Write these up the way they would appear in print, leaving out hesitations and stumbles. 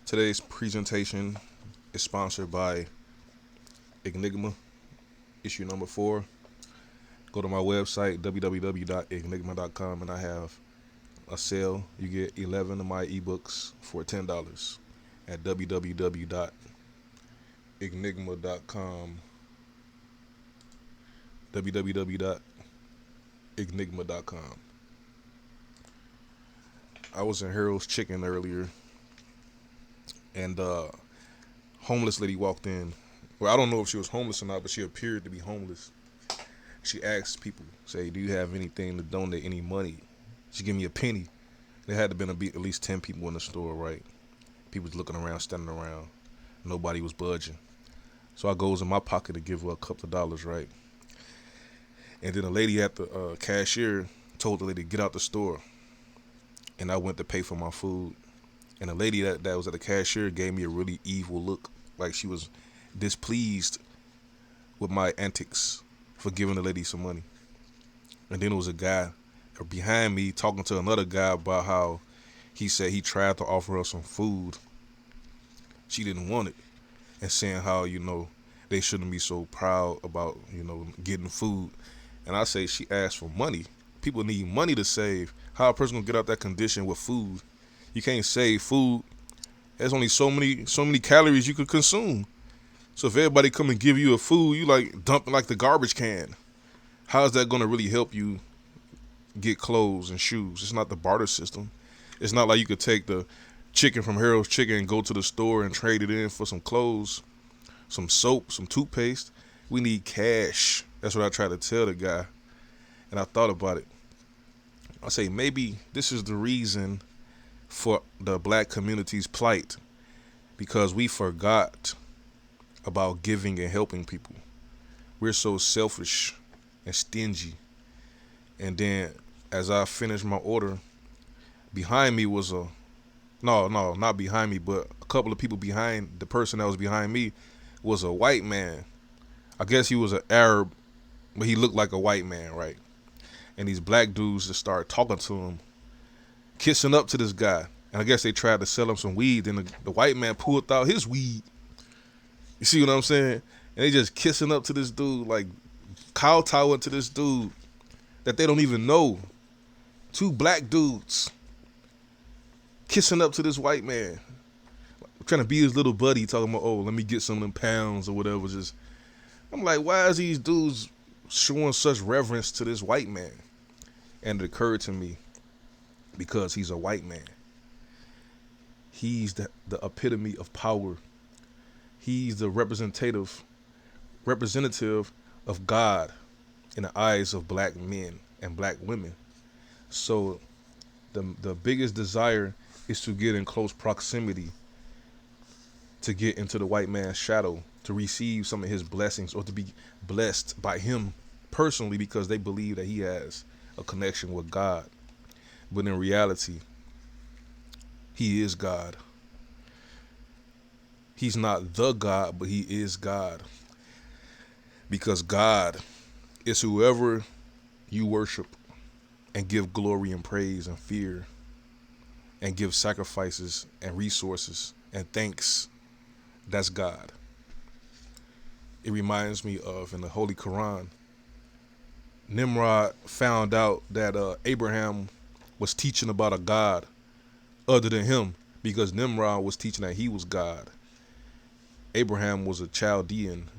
Today's presentation is sponsored by Enigma, issue number 4. Go to my website, www.enigma.com, and I have a sale. You get 11 of my ebooks for $10 at www.enigma.com. www.enigma.com. I was in Harold's Chicken earlier, and homeless lady walked in. Well, I don't know if she was homeless or not, but she appeared to be homeless. She asked people, say, "Do you have anything to donate? Any money?" She gave me a penny. There had to been at least 10 people in the store, right? People was looking around, standing around. Nobody was budging. So I goes in my pocket to give her a couple of dollars, right? And then a lady at the cashier told the lady to get out the store. And I went to pay for my food. And the lady that was at the cashier gave me a really evil look, like she was displeased with my antics for giving the lady some money. And then there was a guy behind me talking to another guy about how he said he tried to offer her some food. She didn't want it. And saying how, they shouldn't be so proud about, getting food. And I say she asked for money. People need money to save. How a person gonna get out that condition with food? You can't save food. There's only so many calories you could consume. So if everybody come and give you a food, you like dumping like the garbage can. How is that gonna really help you get clothes and shoes? It's not the barter system. It's not like you could take the chicken from Harold's Chicken and go to the store and trade it in for some clothes, some soap, some toothpaste. We need cash. That's what I try to tell the guy. And I thought about it. I say maybe this is the reason for the black community's plight, because we forgot about giving and helping people. We're so selfish and stingy. And then as I finished my order, behind me was not behind me, but a couple of people behind the person that was behind me was a white man. I guess he was an Arab, but he looked like a white man, right? And these black dudes just started talking to him, kissing up to this guy. And I guess they tried to sell him some weed. Then the white man pulled out his weed. You see what I'm saying? And they just kissing up to this dude, like kowtowing to this dude that they don't even know. Two black dudes kissing up to this white man, trying to be his little buddy, talking about, oh, let me get some of them pounds or whatever. Just, I'm like, why is these dudes showing such reverence to this white man? And it occurred to me, because he's a white man. He's the epitome of power. He's the representative of God in the eyes of black men and black women. So the biggest desire is to get in close proximity, to get into the white man's shadow, to receive some of his blessings, or to be blessed by him personally, because they believe that he has a connection with God. But in reality, he is God. He's not the God, but he is God. Because God is whoever you worship and give glory and praise and fear and give sacrifices and resources and thanks. That's God. It reminds me of, in the Holy Quran, Nimrod found out that Abraham was teaching about a God other than him, because Nimrod was teaching that he was God. Abraham was a Chaldean,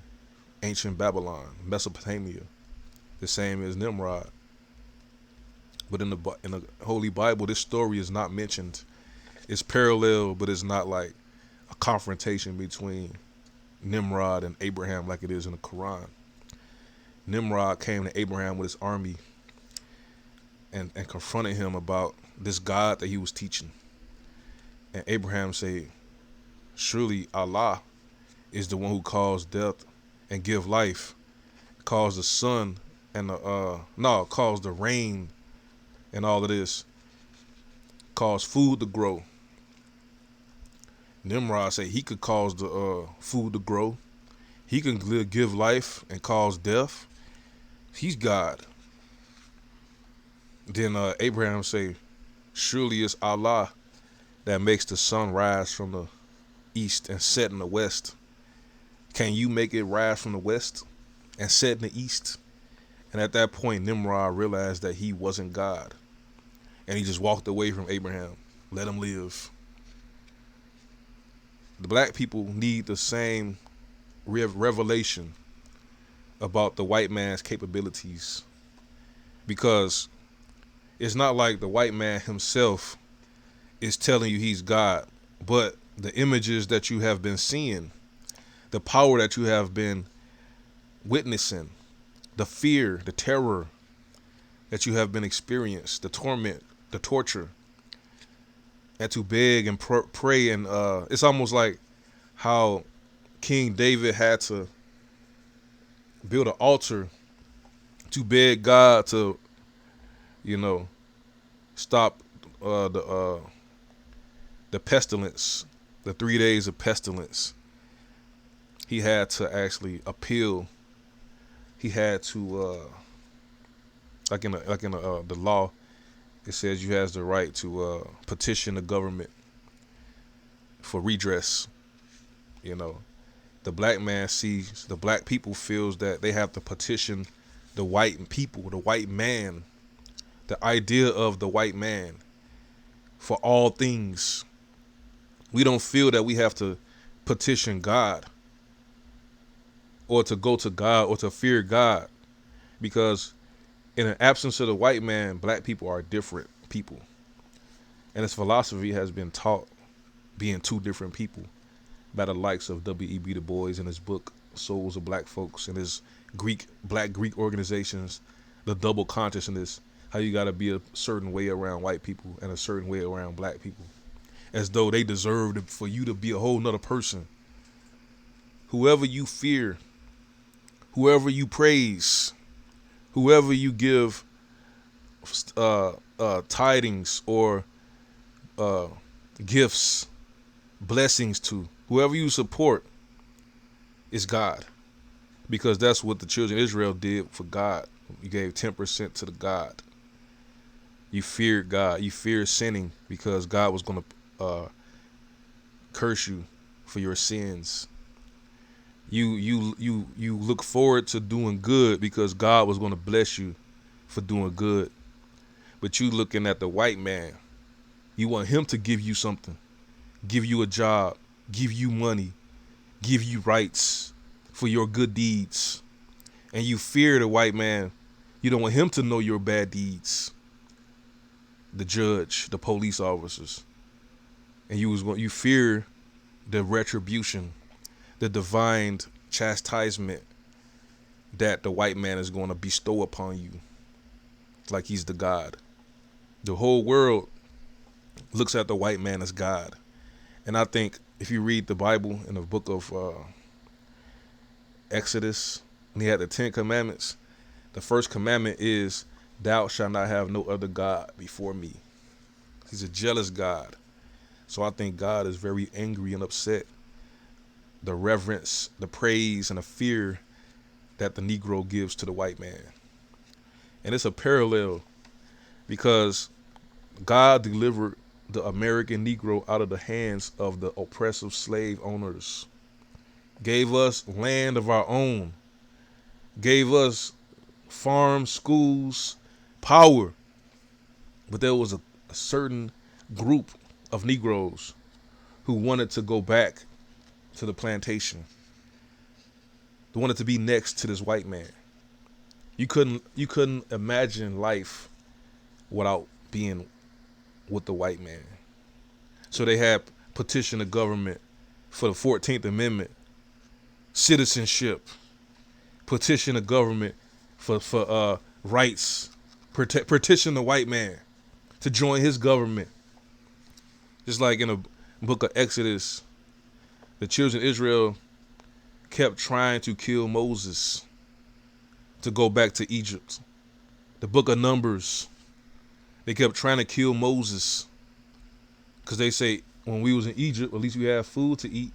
ancient Babylon, Mesopotamia, the same as Nimrod. But in the Holy Bible, this story is not mentioned. It's parallel, but it's not like a confrontation between Nimrod and Abraham like it is in the Quran. Nimrod came to Abraham with his army and confronted him about this God that he was teaching. And Abraham said, surely Allah is the one who caused death and give life, caused the sun and caused the rain and all of this, caused food to grow. Nimrod said he could cause the food to grow. He can give life and cause death. He's God. Then Abraham say, surely it's Allah that makes the sun rise from east and set in the west. Can you make it rise from the west and set in the east? And at that point, Nimrod realized that he wasn't God. And he just walked away from Abraham. Let him live. The black people need the same revelation about the white man's capabilities, because it's not like the white man himself is telling you he's God, but the images that you have been seeing, the power that you have been witnessing, the fear, the terror that you have been experiencing, the torment, the torture, and to beg and pray. And it's almost like how King David had to build an altar to beg God to, stop the pestilence, the 3 days of pestilence. He had to actually appeal. He had to, like in the law, it says you has the right to petition the government for redress. The black man sees, the black people feels that they have to petition the white people, the white man, the idea of the white man for all things. We don't feel that we have to petition God or to go to God or to fear God, because in an absence of the white man, black people are different people. And this philosophy has been taught being two different people by the likes of W.E.B. Du Bois in his book Souls of Black Folks, and his black Greek organizations, the double consciousness, how you got to be a certain way around white people and a certain way around black people, as though they deserve for you to be a whole nother person. Whoever you fear, whoever you praise, whoever you give tidings or gifts, blessings to, whoever you support is God, because that's what the children of Israel did for God. You gave 10% to the God. You feared God. You feared sinning because God was going to curse you for your sins. You look forward to doing good because God was going to bless you for doing good. But you looking at the white man, you want him to give you something, give you a job, give you money, give you rights for your good deeds. And you fear the white man. You don't want him to know your bad deeds. The judge, the police officers. And you fear the retribution, the divine chastisement that the white man is going to bestow upon you, like he's the God. The whole world looks at the white man as God. And I think if you read the Bible in the book of Exodus, when he had the 10 commandments, the first commandment is, thou shalt not have no other God before me. He's a jealous God. So I think God is very angry and upset. The reverence, the praise, and the fear that the Negro gives to the white man. And it's a parallel, because God delivered the American Negro out of the hands of the oppressive slave owners, gave us land of our own, gave us farms, schools, power. But there was a certain group of Negroes who wanted to go back to the plantation. They wanted to be next to this white man. You couldn't imagine life without being with the white man. So they had petitioned the government for the 14th Amendment, citizenship, petition the government for rights, petition the white man to join his government. Just like in the book of Exodus, the children of Israel kept trying to kill Moses to go back to Egypt. The book of Numbers, they kept trying to kill Moses because they say, when we was in Egypt, at least we had food to eat.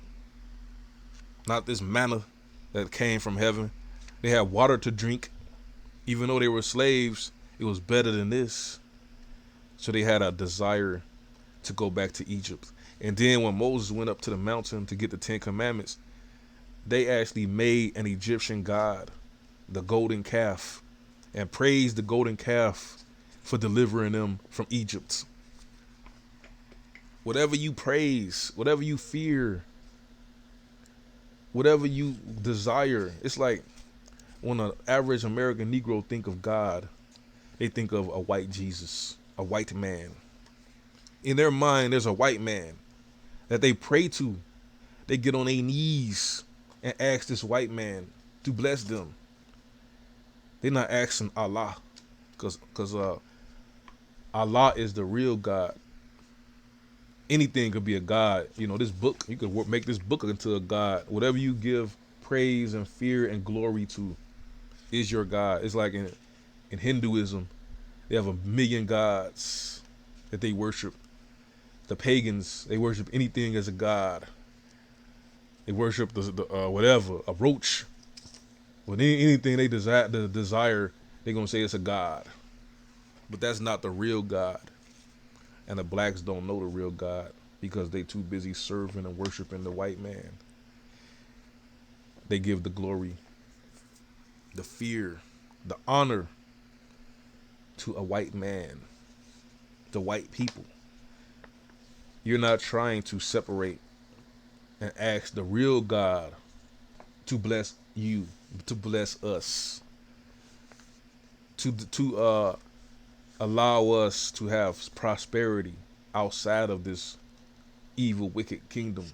Not this manna that came from heaven. They had water to drink. Even though they were slaves, it was better than this. So they had a desire to go back to Egypt. And then when Moses went up to the mountain to get the 10 Commandments, they actually made an Egyptian god, the golden calf, and praised the golden calf for delivering them from Egypt. Whatever you praise, whatever you fear, whatever you desire, it's like when an average American Negro think of God, they think of a white Jesus, a white man. In their mind, there's a white man that they pray to. They get on their knees and ask this white man to bless them. They're not asking Allah, because Allah is the real God. Anything could be a God. You know, this book, you could make this book into a God. Whatever you give praise and fear and glory to is your God. It's like in Hinduism, they have 1,000,000 gods that they worship. The pagans, they worship anything as a god. They worship the whatever, a roach. With anything they desire, they're going to say it's a god. But that's not the real God. And the blacks don't know the real God because they too busy serving and worshiping the white man. They give the glory, the fear, the honor to a white man, the white people. You're not trying to separate and ask the real God to bless you, to bless us, to allow us to have prosperity outside of this evil, wicked kingdom.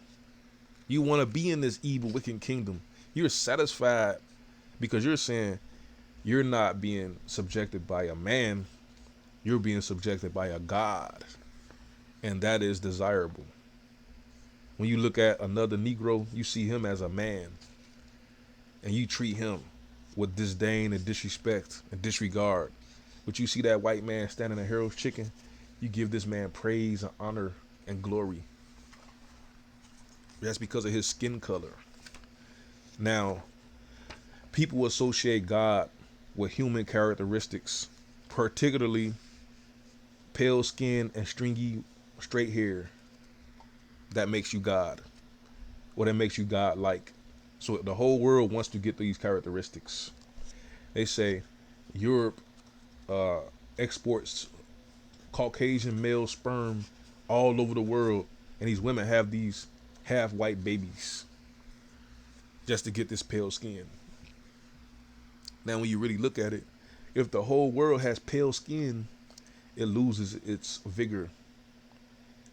You want to be in this evil, wicked kingdom. You're satisfied because you're saying you're not being subjected by a man. You're being subjected by a God. And that is desirable. When you look at another Negro, you see him as a man. And you treat him with disdain and disrespect and disregard. But you see that white man standing at Harold's Chicken, you give this man praise and honor and glory. That's because of his skin color. Now, people associate God with human characteristics, particularly pale skin and stringy straight hair. That makes you God. Or that makes you God-like. So the whole world wants to get these characteristics. They say Europe exports Caucasian male sperm all over the world, and these women have these half-white babies just to get this pale skin. Now, when you really look at it, if the whole world has pale skin, it loses its vigor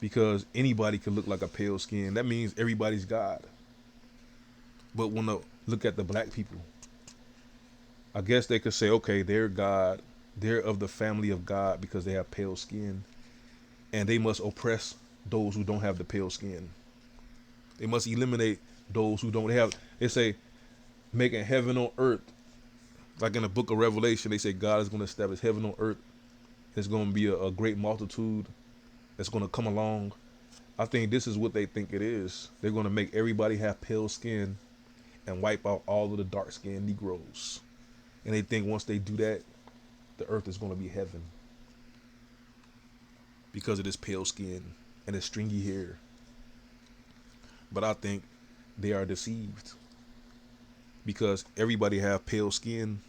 because anybody can look like a pale skin. That means everybody's God. But when I look at the black people, I guess they could say, okay, they're God. They're of the family of God because they have pale skin. And they must oppress those who don't have the pale skin. They must eliminate those who don't have. They say, making heaven on earth. Like in the book of Revelation, they say God is going to establish heaven on earth. There's going to be a great multitude that's going to come along. I think this is what they think it is. They're going to make everybody have pale skin and wipe out all of the dark-skinned Negroes. And they think once they do that, the earth is going to be heaven because of this pale skin and this stringy hair. But I think they are deceived because everybody have pale skin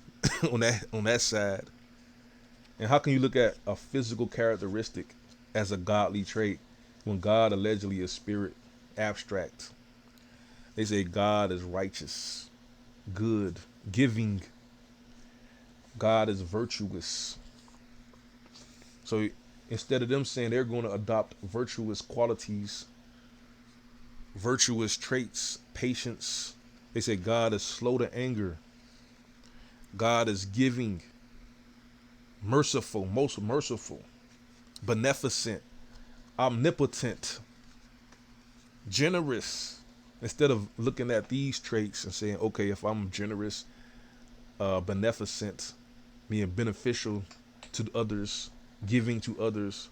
on that side. And how can you look at a physical characteristic as a godly trait when God allegedly is spirit, abstract? They say God is righteous, good, giving. God is virtuous. So instead of them saying they're going to adopt virtuous qualities, virtuous traits, patience, they say God is slow to anger. God is giving, merciful, most merciful, beneficent, omnipotent, generous. Instead of looking at these traits and saying, okay, if I'm generous, beneficent, being beneficial to others, giving to others,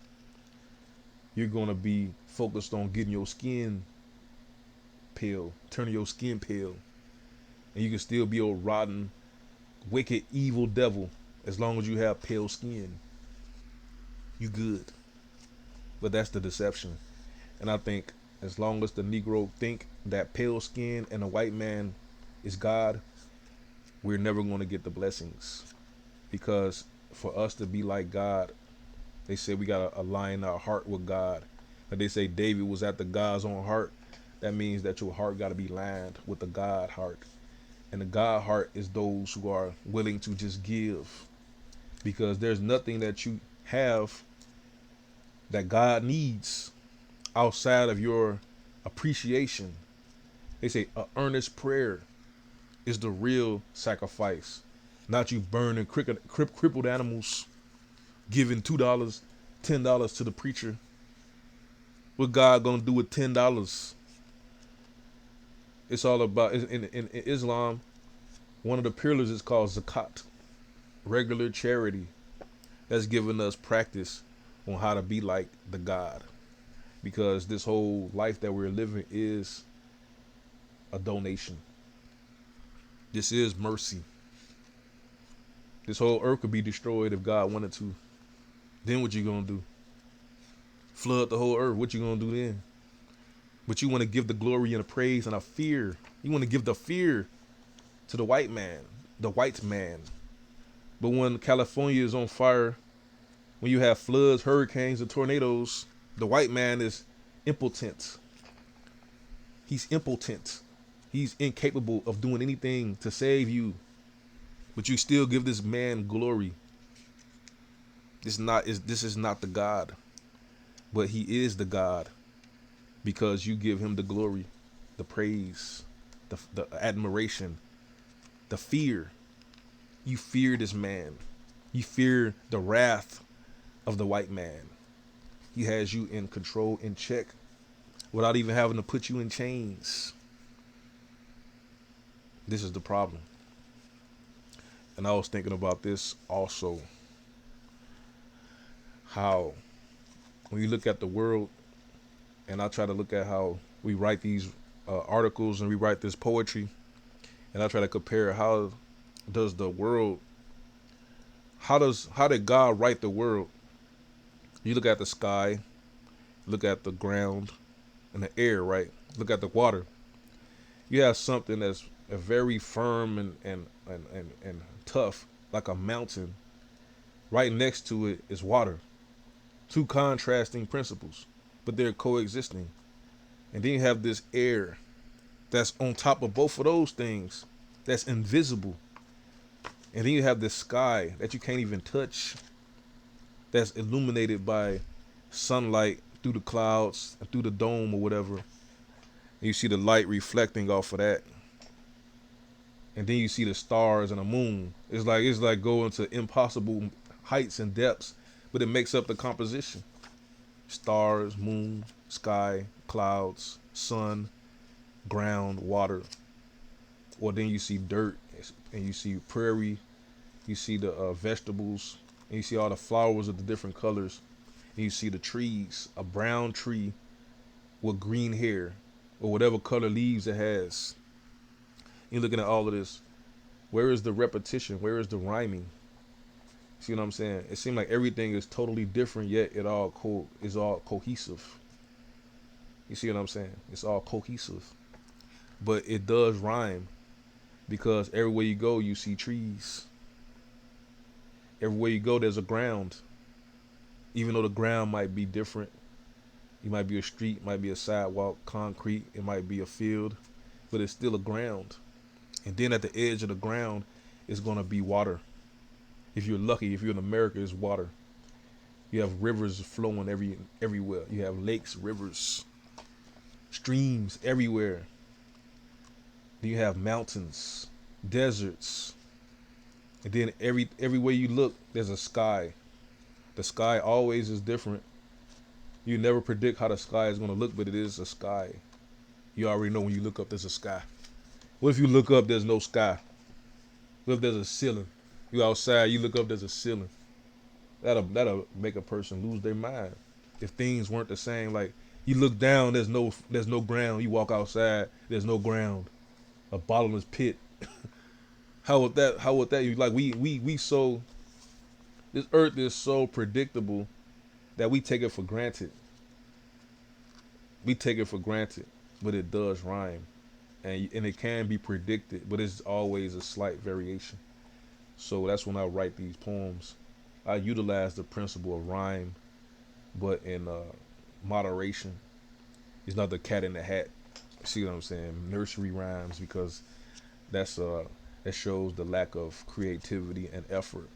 you're going to be focused on getting your skin pale, turning your skin pale. And you can still be a rotten, wicked, evil devil as long as you have pale skin. You good. But that's the deception. And I think As long as the Negro think that pale skin and a white man is God, we're never going to get the blessings. Because for us to be like God, they say we got to align our heart with God. Like they say David was at the God's own heart. That means that your heart got to be lined with the God heart. And the God heart is those who are willing to just give. Because there's nothing that you have that God needs outside of your appreciation. They say a earnest prayer is the real sacrifice. Not you burning crippled animals, giving $2, $10 to the preacher. What God gonna do with $10? It's all about in Islam. One of the pillars is called zakat, regular charity. That's giving us practice on how to be like the God, because this whole life that we're living is a donation. This is mercy. This whole earth could be destroyed if God wanted to. Then what you gonna do? Flood the whole earth. What you gonna do then? But you want to give the glory and the praise and a fear. You want to give the fear to the white man, the white man. But when California is on fire, when you have floods, hurricanes, and tornadoes, the white man is impotent. He's impotent. He's incapable of doing anything to save you. But you still give this man glory. This is not the God, but he is the God, because you give him the glory, the praise, the admiration, the fear. You fear this man. You fear the wrath of the white man. He has you in control, in check, without even having to put you in chains. This is the problem. And I was thinking about this also. How when you look at the world, and I try to look at how we write these articles and we write this poetry, and I try to compare how does the world, how did God write the world? You look at the sky, look at the ground and the air, right? Look at the water. You have something that's very firm and tough, like a mountain. Right next to it is water. Two contrasting principles, but they're coexisting. And then you have this air that's on top of both of those things, that's invisible. And then you have this sky that you can't even touch, that's illuminated by sunlight through the clouds and through the dome or whatever. And you see the light reflecting off of that. And then you see the stars and the moon. It's like going to impossible heights and depths, but it makes up the composition. Stars, moon, sky, clouds, sun, ground, water. Or then you see dirt, and you see prairie, you see the vegetables, and you see all the flowers of the different colors, and you see the trees, a brown tree with green hair, or whatever color leaves it has. You're looking at all of this. Where is the repetition? Where is the rhyming? See what I'm saying? It seems like everything is totally different, yet it all is all cohesive. You see what I'm saying? It's all cohesive. But it does rhyme, because everywhere you go, you see trees. Everywhere you go, there's a ground. Even though the ground might be different. It might be a street, it might be a sidewalk, concrete, it might be a field, but it's still a ground. And then at the edge of the ground is going to be water. If you're lucky, if you're in America, it's water. You have rivers flowing everywhere. You have lakes, rivers, streams everywhere. Then you have mountains, deserts. And then everywhere you look, there's a sky. The sky always is different. You never predict how the sky is going to look, but it is a sky. You already know when you look up, there's a sky. What if you look up, there's no sky? What if there's a ceiling? You outside, you look up, there's a ceiling. That'll make a person lose their mind. If things weren't the same, like you look down, there's no ground. You walk outside, there's no ground. A bottomless pit. How would that you like we so this earth is so predictable that we take it for granted. we take it for granted, but it does rhyme, and it can be predicted, but it's always a slight variation. So that's when I write these poems. I utilize the principle of rhyme, but in moderation. It's not the cat in the hat. See what I'm saying? Nursery rhymes, because that's that shows the lack of creativity and effort,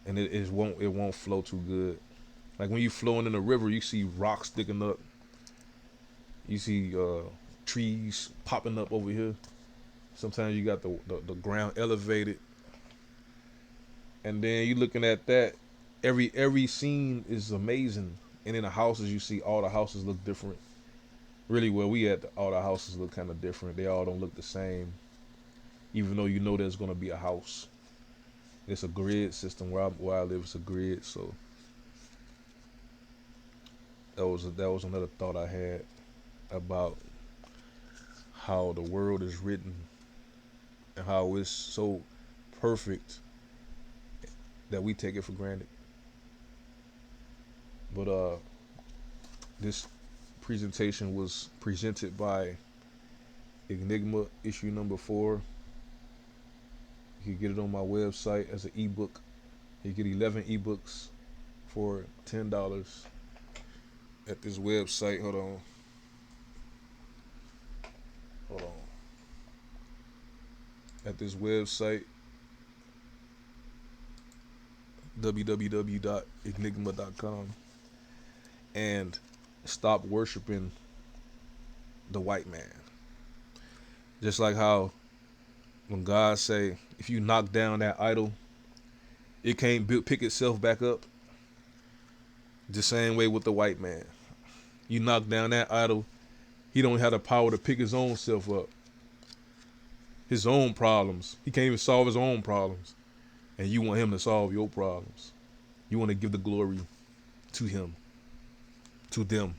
and it won't flow too good. Like when you flowing in a river, you see rocks sticking up, you see trees popping up over here. Sometimes you got the ground elevated, and then you looking at that. Every scene is amazing, and in the houses you see all the houses look different. Really, where we at, all the houses look kind of different. They all don't look the same, even though you know there's gonna be a house. It's a grid system where I live. It's a grid, so that was another thought I had about how the world is written and how it's so perfect that we take it for granted. But this presentation was presented by Enigma issue number 4. You can get it on my website as an ebook. You get 11 ebooks for $10 at this website. Hold on. At this website, www.enigma.com, and stop worshiping the white man. Just like how when God say, if you knock down that idol, it can't pick itself back up. The same way with the white man. You knock down that idol, he don't have the power to pick his own self up. His own problems. He can't even solve his own problems. And you want him to solve your problems. You want to give the glory to him, to them.